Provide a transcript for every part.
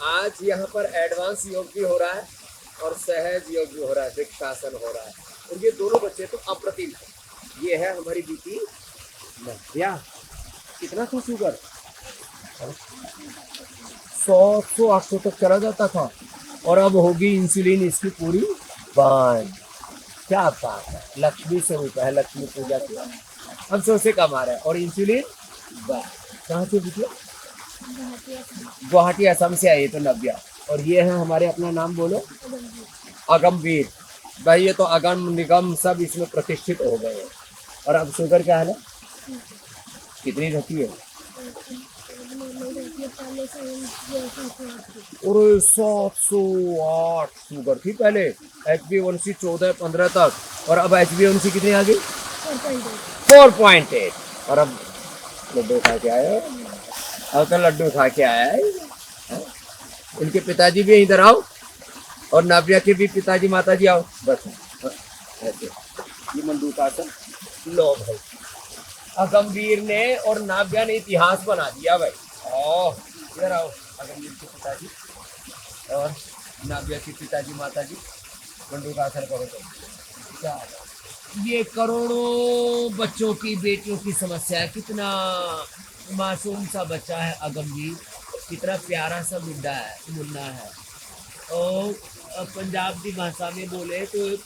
आज यहाँ पर एडवांस योग भी हो रहा है और सहज योग भी हो रहा है, वृक्षासन हो रहा है। और ये दोनों बच्चे तो अप्रतिम है। ये है हमारी बीती नव्या। कितना था शुगर? 100 800 तक चला जाता था और अब होगी इंसुलिन इसकी पूरी बंद। क्या बात है, लक्ष्मी स्वरूप है, लक्ष्मी पूजा की। अब से कमा रहा है और इंसुलिन बंद। कहाँ से बिटिया? गुवाहाटी असम से आई तो नव्या। और ये है हमारे, अपना नाम बोलो। अगमवीर। भाई ये तो अगम निगम सब इसमें प्रतिष्ठित हो गए हैं। और अब शुगर क्या है ना, कितनी रहती है? और 708 शुगर थी पहले। HbA1c 14-15 तक और अब HbA1c कितनी आ गई? 4.8। और अब लड्डू खा के आया, अब तो लड्डू खा के आया है। इनके पिताजी भी इधर आओ और नाव्या के भी पिताजी माताजी आओ। बस ऐसे ये मंडूकासन लो भाई। अगमवीर ने और नाव्या ने इतिहास बना दिया भाई। इधर आओ, अगमवीर के पिताजी और नाव्या के पिताजी माताजी मंडूकासन करो तो। ये करोड़ों बच्चों की, बेटियों की समस्या है। कितना मासूम सा बच्चा है अगमवीर, कितना प्यारा सा मुन्ना है। और पंजाब की भाषा में बोले तो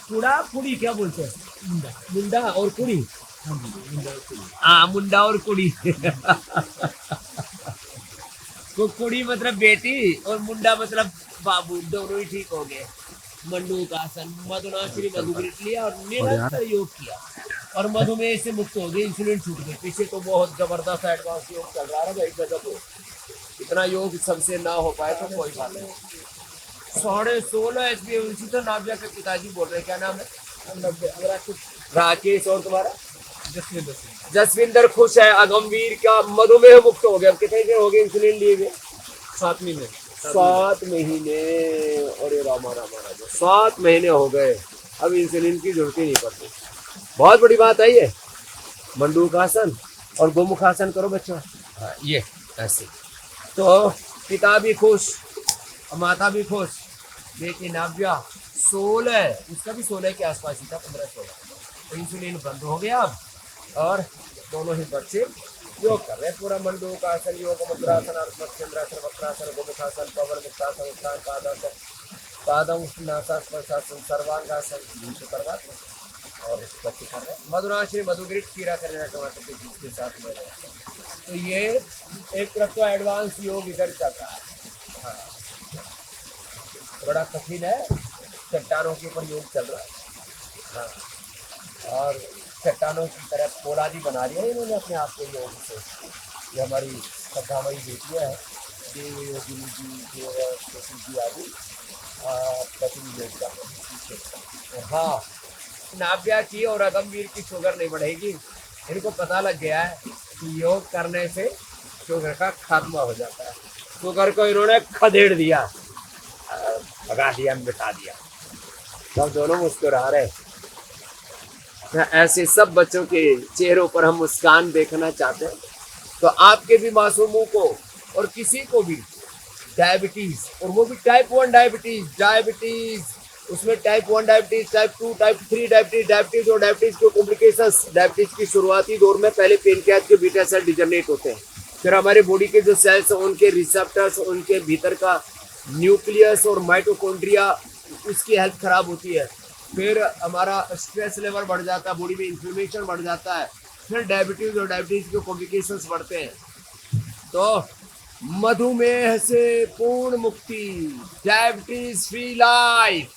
कुड़ा कुड़ी क्या बोलते हैं? मुंडा और कुड़ी। हाँ, मुंडा और कुड़ी। तो कुड़ी मतलब बेटी और मुंडा मतलब बाबू, दोनों ही ठीक हो गए। मंडूकासन, मधुनाश्री मधुग्रिट लिया और निरंतर योग किया और मधुमेह से मुक्त हो गए, इंसुलिन छूट गए। पीछे तो बहुत जबरदस्त एडवांस योग चल रहा है भाई, गजब। इतना योग सबसे ना हो पाए तो कोई बात नहीं। 16.5 HbA1c तो नाव्या के पिताजी बोल रहे, क्या नाम है? राकेश। और तुम्हारा? जसविंदर खुश है। अगमवीर का मधुमेह मुक्त हो गया। अब कितने दिन हो गए इंसुलिन लिए हुए? 7 महीने। 7 महीने। अरे रामा रामा रामा, 7 महीने हो गए, अब इंसुलिन की जरूरत ही नहीं पड़ती। बहुत बड़ी बात है ये। मंडूकासन और गोमुखासन करो बच्चों। हाँ, ये ऐसे तो पिता भी खुश, माता भी खुश। बेटी नाव्या 16, उसका भी 16 के आसपास ही था, 15-16। इंसुलिन बंद हो गया अब और दोनों ही बच्चे योग कर रहे हैं। पूरा मंडूकासन, योग मुद्रासन, मत्स्येंद्रासन, वक्रासन, गोमुखासन, पवन मुक्तासन, उत्थान पादासन, पादम नासा स्पर्शासन, सर्वांगासन करवाते और बच्चे कर रहे हैं। मधुनाश्री मधुग्रिट कीड़ा करने टमाटर के बीज के साथ में। तो ये एक तरफ तो एडवांस योग इधर चल रहा है। हाँ, बड़ा कठिन है, चट्टानों के ऊपर योग चल रहा है। हाँ, और चट्टानों की तरह पोलादी बना रही है इन्होंने अपने आप को योग से। ये हमारी श्रद्धामयी बेटियाँ हैं, देव योगिनी जी, देव जी आदि प्रतिनिधि योग। हाँ, नाव्या की और अगमवीर की शुगर नहीं बढ़ेगी। इनको पता लग गया है कि योग करने से शुगर का खात्मा हो जाता है। शुगर को इन्होंने खदेड़ दिया, भगा दिया, मिटा दिया। सब दोनों मुस्कुरा रहे। ऐसे सब बच्चों के चेहरों पर हम मुस्कान देखना चाहते हैं। तो आपके भी मासूमों को और किसी को भी डायबिटीज, और वो भी टाइप 1 डायबिटीज, उसमें type 1 diabetes, type 2, type 3 diabetes और डायबिटीज के कॉम्प्लिकेशंस। डायबिटीज की शुरुआती दौर में पहले पेनक्रियाज के बीटा सेल डिजनरेट होते हैं, फिर हमारे बॉडी के जो सेल्स हैं उनके रिसेप्टर्स, उनके भीतर का न्यूक्लियस और माइटोकॉन्ड्रिया, उसकी हेल्थ खराब होती है। फिर हमारा स्ट्रेस लेवल बढ़ जाता है, बॉडी में इन्फ्लेमेशन बढ़ जाता है, फिर डायबिटीज और डायबिटीज के कॉम्प्लिकेशंस बढ़ते हैं। तो मधुमेह से पूर्ण मुक्ति, डायबिटीज फ्री लाइफ,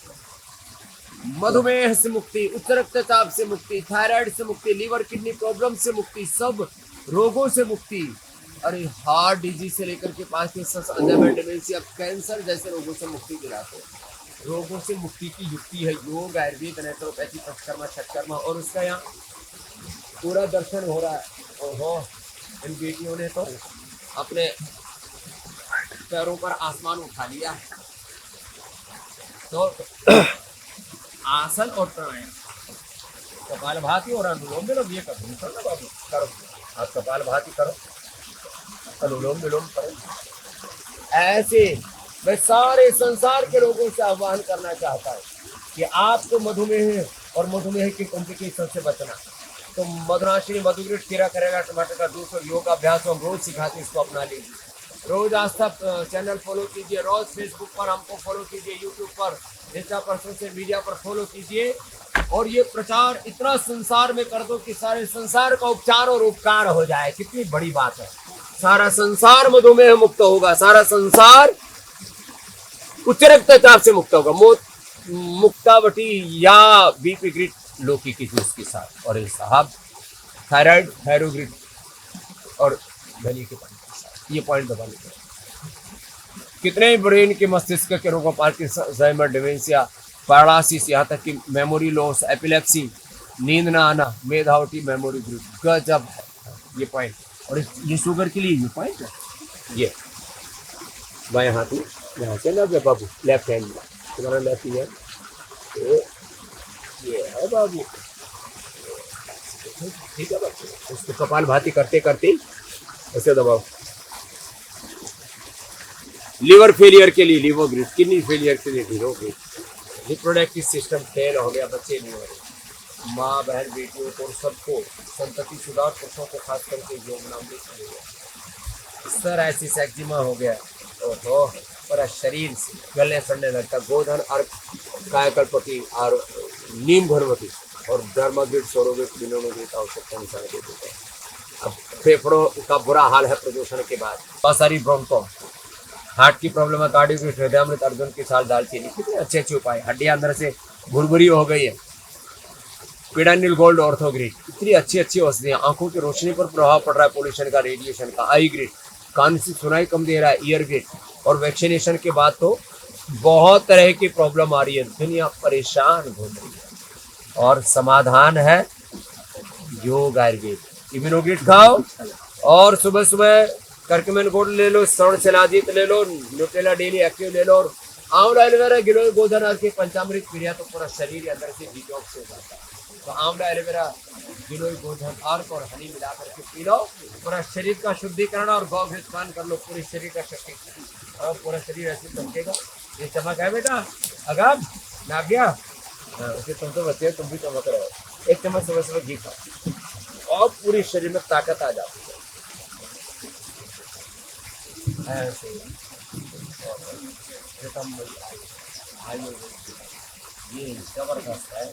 मधुमेह से मुक्ति, उच्च रक्तचाप से मुक्ति, थायराइड से मुक्ति, लीवर किडनी प्रॉब्लम से मुक्ति, सब रोगों से मुक्ति। अरे हार्ट डिजीज से लेकर के पार्किंसंस, अल्जाइमर डिमेंशिया, कैंसर जैसे रोगों से मुक्ति दिलाते हैं। रोगों से मुक्ति की युक्ति है योग, आयुर्वेद, नेचुरोपैथी, पंचकर्मा, छठकर्मा। और उसका यहाँ पूरा दर्शन हो रहा है। ओहो, इन बेटियों ने तो अपने पैरों पर आसमान उठा लिया। तो आसन और प्राणायाम, कपालभाति और अनुलोम विलोम, ये करो ना बाबू, करो। आप कपालभाति करो, अनुलोम विलोम करो, ऐसे मैं सारे संसार के लोगों से आह्वान करना चाहता हूँ कि आपको मधुमेह और मधुमेह के कॉम्प्लिकेशन से बचना, तो मधुनाशिनी मधुग्रिट खीरा करेगा टमाटर का जूस और योग अभ्यास हम रोज सिखाते, इसको अपना लीजिए। रोज आस्था चैनल फॉलो कीजिए, रोज फेसबुक पर हमको फॉलो कीजिए, यूट्यूब पर, इंस्टा पर, सोशल मीडिया पर फॉलो कीजिए और ये प्रचार इतना संसार में कर दो कि सारे संसार का उपचार और उपकार हो जाए। कितनी बड़ी बात है, सारा संसार मधुमेह मुक्त होगा, सारा संसार उच्च रक्तचाप से मुक्त होगा, मुक्तावटी या बीपी ग्रिट लौकी की जूस के साथ, और ये साहब थायराइड थायरोग्रिट और धनी के पानी के साथ, ये पॉइंट दबा लीजिए। कितने ब्रेन के मस्तिष्क के रोगों, पार्किंसन, अल्जाइमर, डिमेंशिया, पैरालिसिस, यहाँ तक कि मेमोरी लॉस, एपिलेप्सी, नींद ना आना, मेधावटी मेमोरी ग्रिट, गजब है ये पॉइंट। और ये शुगर के लिए ये पॉइंट है। ये बाएं हाथ में यहाँ से ना बाबू, लेफ्ट हैंड में तुम्हारा लेफ्ट ईयर, ये है बाबू, ठीक है बाबू। उसको कपाल भाती करते करते ऐसे दबाओ। लिवर फेलियर के लिए लिवर ग्रिट, किडनी फेलियर के लिए हीरो ग्रिट, रिप्रोडक्टिव सिस्टम फेल हो गया, बच्चे नहीं हो रहे, माँ बहन बेटियों को सबको, संतति सुधार पुरुषों को खास करके योगनामृत मिलेगा। सर ऐसी एक्जिमा हो गया, ओहो, पूरा शरीर से गलने सड़ने लगता, गोधन अर्क कायकल्पति और नीम घनवती और डर्माग्रिट सोरोग्रिट लिनोग्रिट आवश्यकता अनुसार दे देते हैं। अब फेफड़ों का बुरा हाल है प्रदूषण के बाद, बहुत सारी ब्रोंको, हार्ट की प्रॉब्लम है, कार्डियोग्रिट, हृदयामृत, अर्जुन की छाल, दालचीनी, कितने अच्छे अच्छे उपाय। हड्डियां अंदर से भुरभुरी हो गई है, पिडानिल गोल्ड ऑर्थोग्रिट, इतनी अच्छी अच्छी औषधियां। आंखों की रोशनी पर प्रभाव पड़ रहा है पोल्यूशन का, रेडिएशन का, आई ग्रिट, कान से सुनाई कम दे रहा है, ईयर ग्रिट। और वैक्सीनेशन के बाद तो बहुत तरह की प्रॉब्लम आ रही है, दुनिया परेशान घूम रही है और समाधान है योग आयुर्वेद। इम्यूनोग्रिट खाओ और सुबह सुबह करकमेन गोल्ड ले लो, स्वर्ण शिलाजीत ले लो, न्यूट्रेला डेली एक्टिव ले लो और आंवला एलोवेरा गिलोय गोधन अर्क के पंचामृत क्रिया, तो पूरा शरीर के अंदर से डिटॉक्स हो जाता है। तो आंवला एलोवेरा गिलोय गोधन अर्क और हनी मिला करके पी लो, पूरा शरीर का शुद्धिकरण और गौ घृत पान कर लो, पूरे शरीर का शक्ति और पूरा शरीर ऐसे चमकेगा। ये चमक है बेटा, अगम ना गया उसे, तुम तो बच्चे तुम भी चमक रहे हो। एक चम्मच सुबह सुबह घी खाओ और पूरे शरीर में ताकत आ जाती है। ऐसे ये जबरदस्त है,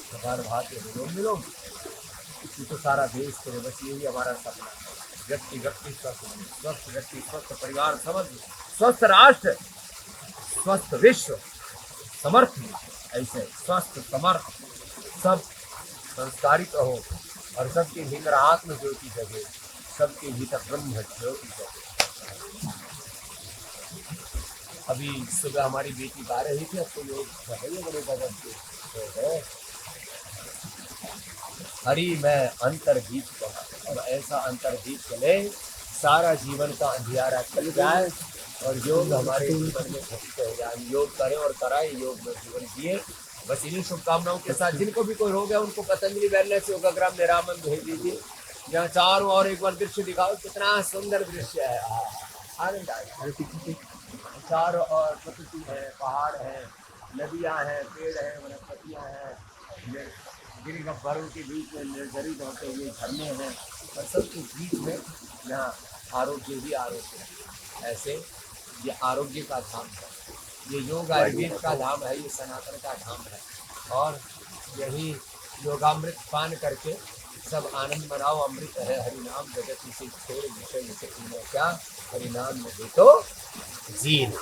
प्रसार भात मिलो, ये तो सारा देश करे, बस यही हमारा सपना है। व्यक्ति व्यक्ति स्वस्थ, स्वस्थ व्यक्ति स्वस्थ परिवार, समझ स्वस्थ राष्ट्र, स्वस्थ विश्व, समर्थ ऐसे स्वस्थ समर्थ, सब संस्कारित हो और सबके भीतर आत्म ज्योति जगे, सबके भीतर ब्रह्म ज्योति जगे। अभी सुबह हमारी बेटी गा रही थी, अब तो लोग बड़े गजब के, हरि मैं अंतर्गीत कहा, और ऐसा अंतर्गीत चले सारा जीवन का अंधियारा चल जाए और योग हमारे जीवन में घटित हो जाए। योग करें और कराएं, योग में जीवन जिए। बस इन्हीं शुभकामनाओं के साथ जिनको भी कोई रोग है उनको पतंजलि वेलनेस योगाग्राम निरामन भेज दीजिए। यहाँ चारों और एक बार दृश्य दिखाओ, कितना सुंदर दृश्य है, आनंद आए। चारों और प्रकृति है, पहाड़ है, नदियाँ हैं, पेड़ हैं, वनस्पतियाँ हैं, गिरी गब्बरों के बीच में निर्जरी दौड़ते हुए झरने हैं और सबके बीच में यहाँ आरोग्य ही आरोग्य है। ऐसे ये आरोग्य का धाम है, ये योग आयुर्वेद का धाम है, ये सनातन का धाम है। और यही योगामृत पान करके सब आनंद मनाओ। अमृत है हरिनाम जगत से छोड़ विषय क्या, हरिनाम में भी तो जीना।